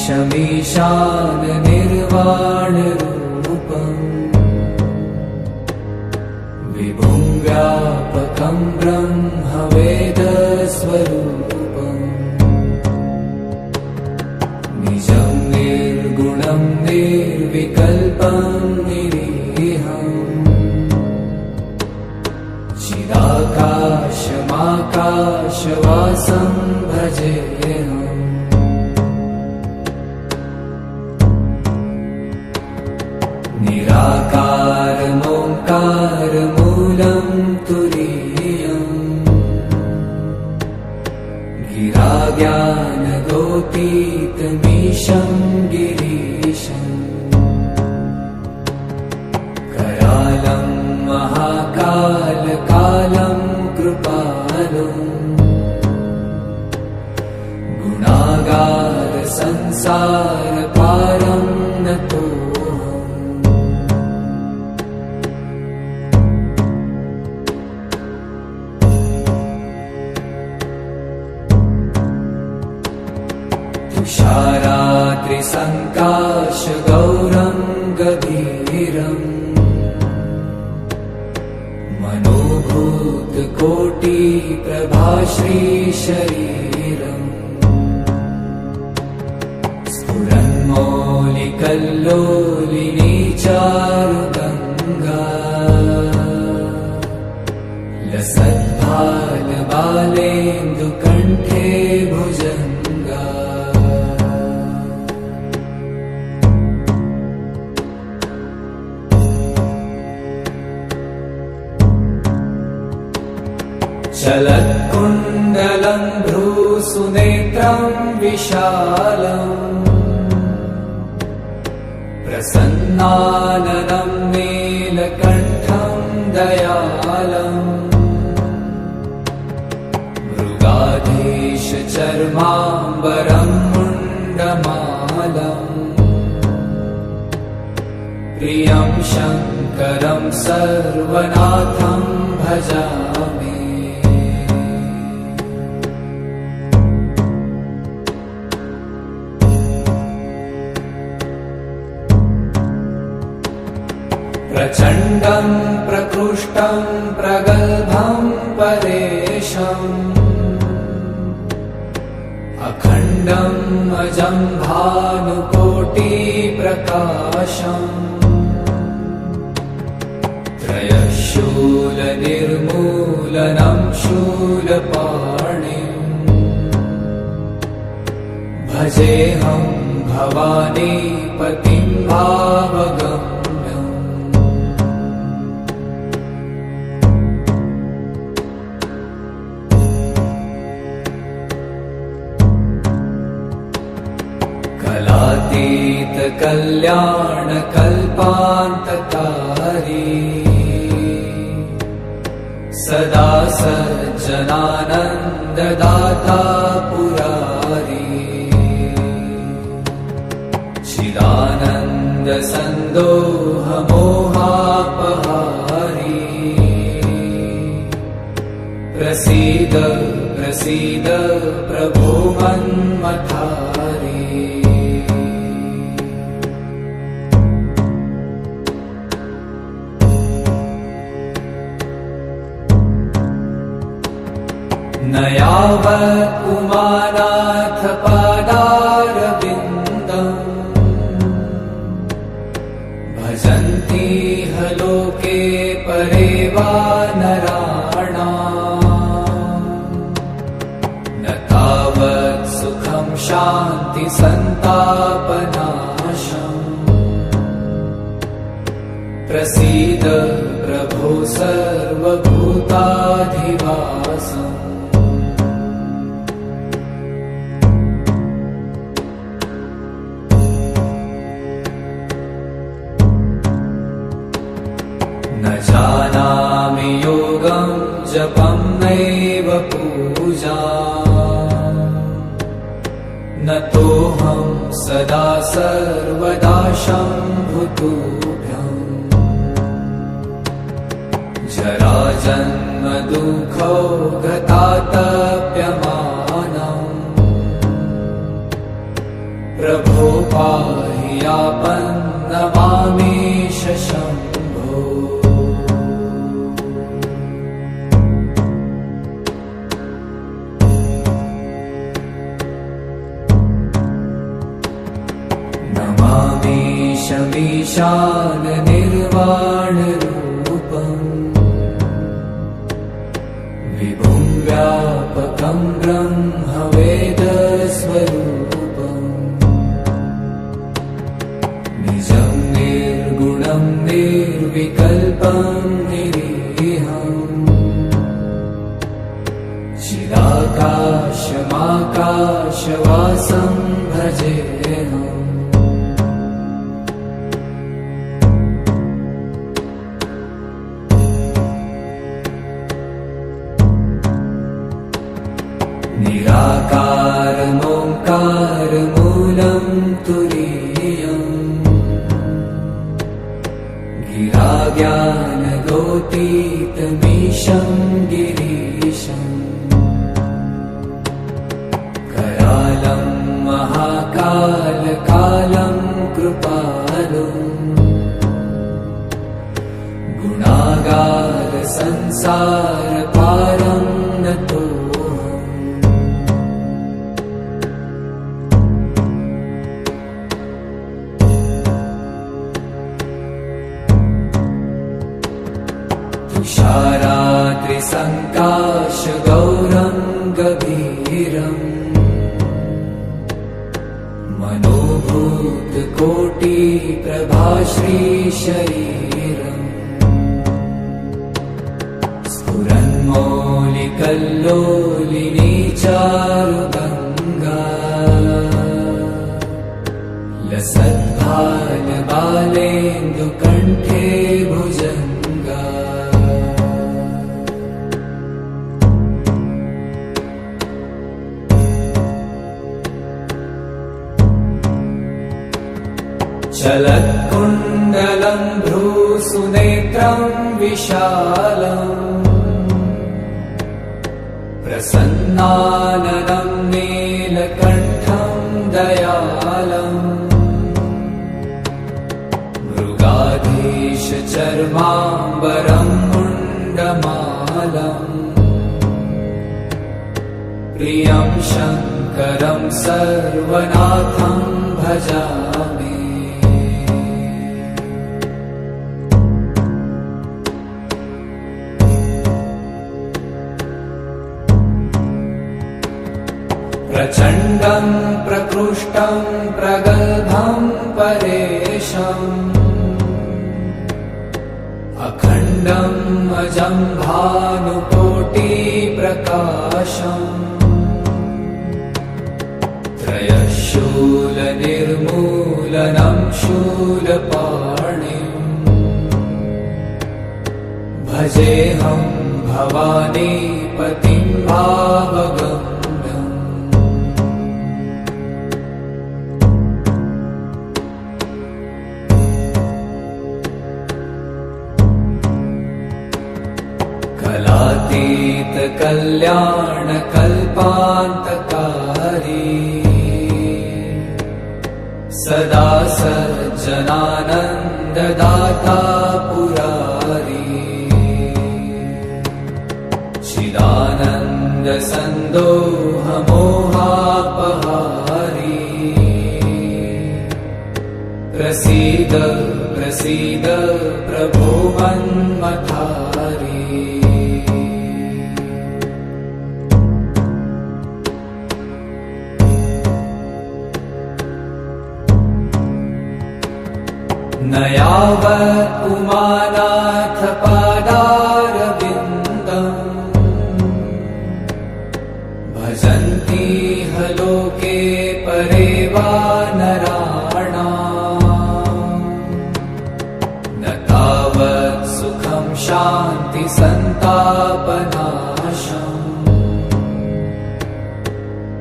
ईशमीशान निर्वाणरूपम् विभुं व्यापकं ब्रह्मवेदस्वरूपम् निजं निर्गुणं निर्विकल्पं निरीहम् चिदाकाशमाकाशवासं भजेऽहम् निराकारमोङ्कारमूलं तुरीयम् गिराज्ञानगोपीतमीशं गिरीशम् करालं महाकालकालं कृपालुम् गुणागारसंसारपारं नतोऽहम् तुषाराद्रिसङ्काशगौरं गभीरम् मनोभूतकोटिप्रभाश्रीशरीरम् स्फुरन्मौलिकल्लोलिनी चारुगङ्गा लसद्भालबालेन्दुकण्ठे भुजङ्गा चलत्कुण्डलं भ्रूसुनेत्रं विशालम् प्रसन्नाननं नीलकण्ठं दयालम् मृगाधीशचर्माम्बरं मुण्डमालम् प्रियं शङ्करं सर्वनाथं भजामि प्रचण्डं प्रकृष्टं प्रगल्भं परेशम् अखण्डम् अजं भानुकोटिप्रकाशम् त्रयशूलनिर्मूलनं शूलपाणिम् भजेऽहं भवानीपतिं भावगम् कलातीतकल्याणकल्पान्तकारी सदा सज्जनानन्ददाता पुरारी चिदानन्दसन्दोहमोहापहारी प्रसीद प्रसीद प्रभो मन्मथारी न यावत् उमानाथ पादारविन्दम् भजन्ति ह लोके परे वा नराणाम् न तावत् सुखं शान्ति सन्तापनाशम् प्रसीद प्रभो सर्वभूताधिवासम् न जानामि योगं जपं नैव पूजा न तोऽहं सदा सर्वदा शम्भुतुभ्यम् जराजन्म दुःखौ गतातप्यमानम् प्रभो पाह्यापन्नमामीश शम्भो। नमामीशमीशान निर्वाणरूपम् विभुं व्यापकं ब्रह्मवेदस्वरूपम् निजं निर्गुणं निर्विकल्पं निरीहम् चिदाकाशमाकाशवासं भजेऽहम्। निराकारमोङ्कारमूलं तुरीयम् गिराज्ञानगोतीतमीशं गिरीशम् करालं महाकालकालं कृपालुम् गुणागारसंसारपारं नतो। तुषाराद्रिसङ्काशगौरं गभीरम् मनोभूतकोटिप्रभाश्रीशरीरम् स्फुरन्मौलिकल्लोलिनी चारुगङ्गा लसद्भालबालेन्दुकण्ठे भुजङ्गा। चलत्कुण्डलं भ्रूसुनेत्रं विशालम् प्रसन्नाननं नीलकण्ठं दयालम् मृगाधीशचर्माम्बरं मुण्डमालम् प्रियं शङ्करं सर्वनाथं भजामि। प्रचण्डं प्रकृष्टं प्रगल्भं परेशम् अखण्डम् अजं भानुकोटिप्रकाशम् त्रयशूलनिर्मूलनं शूलपाणिम् भजेऽहं भवानीपतिं भावगम्। कलातीतकल्याणकल्पान्तकारी सदा सज्जनानन्ददाता पुरारी चिदानन्दसन्दोहमोहापहारी प्रसीद प्रसीद प्रभो मन्मथारी। न यावत् पुमानाथ पादारविन्दम् भजन्ति ह लोके परे वा नराणाम् न तावत् सुखं शान्ति सन्तापनाशम्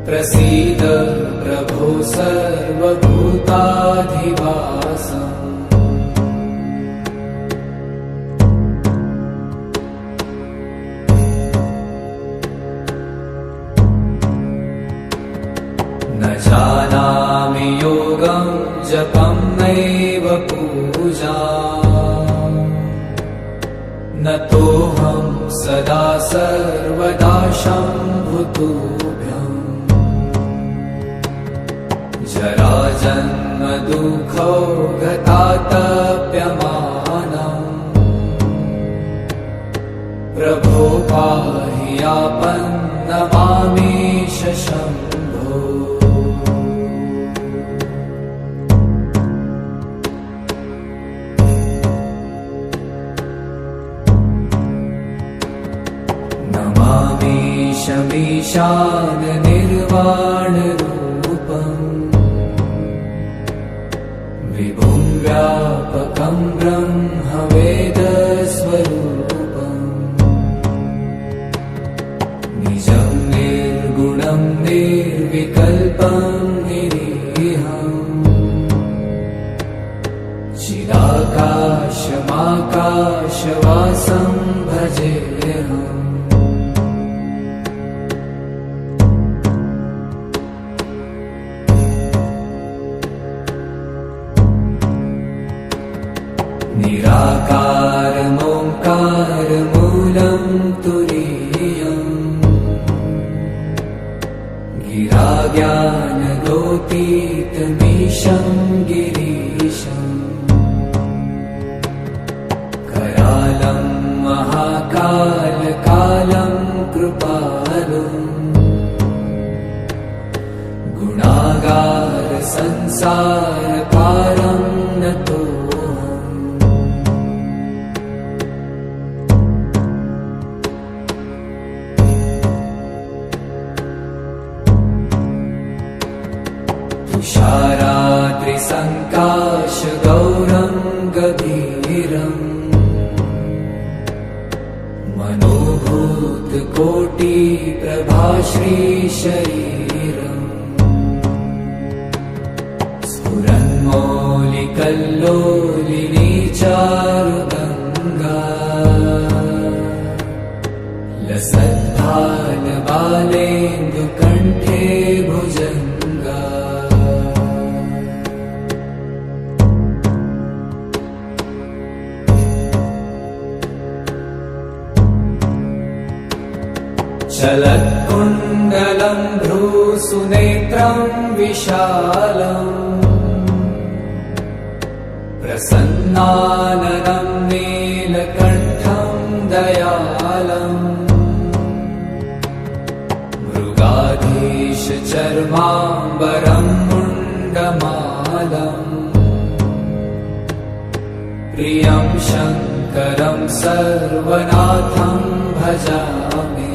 प्रसीद प्रभो सर्वभूताधिवासम्। न जानामि योगं नतोऽहं सदा सर्वदा शम्भुतुभ्यम् जराजन्मदुःखौ गतातप्यमानम् प्रभो पाहि आपन्नमामीश शम्भो नमामीशमीशान निर्वाणरूपम् विभुं व्यापकं ब्रह्मवेदस्वरूपम् निजं निर्गुणं निर्विकल्पं निरीहम् चिदाकाशमाकाशवासं भजेऽहम् निराकारमोङ्कारमूलं तुरीयम् गिराज्ञानगोतीतमीशं गिरीशम् करालं महाकालकालं कृपालुम् गुणागारसंसारकारं नतो तुषाराद्रिसङ्काशगौरं गभीरम् मनोभूतकोटिप्रभाश्रीशरीरम् स्फुरन्मौलिकल्लोलिनी चारुगङ्गा लसद्भालबालेन्दुकण्ठे भुजङ्गा चलत्कुण्डलं भ्रूसुनेत्रं विशालम् प्रसन्नाननं नीलकण्ठं दयालम् मृगाधीशचर्माम्बरं मुण्डमालम् प्रियं शङ्करं सर्वनाथं भजामि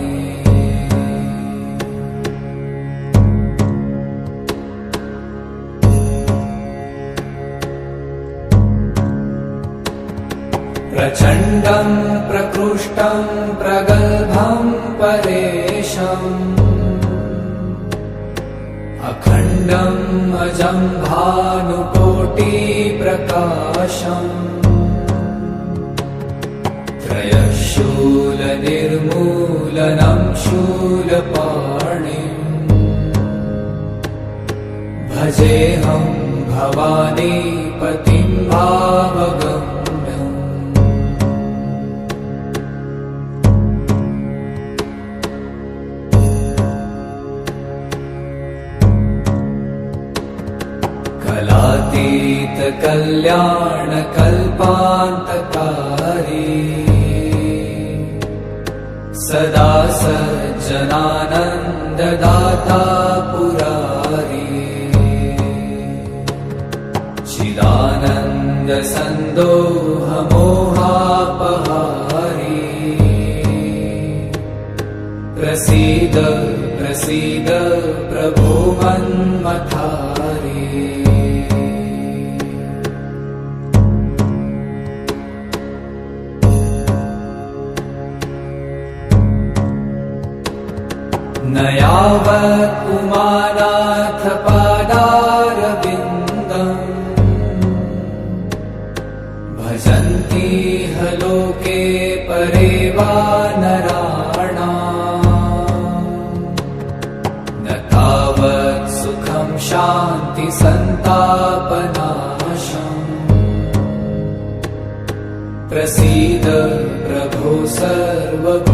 प्रचण्डं प्रकृष्टं प्रगल्भं परेशम् अखण्डम् अजं भानुकोटिप्रकाशम् त्रयशूलनिर्मूलनं शूलपाणिम् भजेऽहं भवानीपतिं भावगम् कलातीतकल्याणकल्पान्तकारी सदा सज्जनानन्ददाता पुरारी चिदानन्दसन्दोहमोहापहारी प्रसीद प्रसीद प्रभो मन्मथारी न यावत् उमानाथ पादारविन्दम् भजन्ति ह लोके परे वा नराणाम् न तावत् सुखं शान्ति सन्तापनाशम् प्रसीद प्रभो सर्वभूताधिवासम्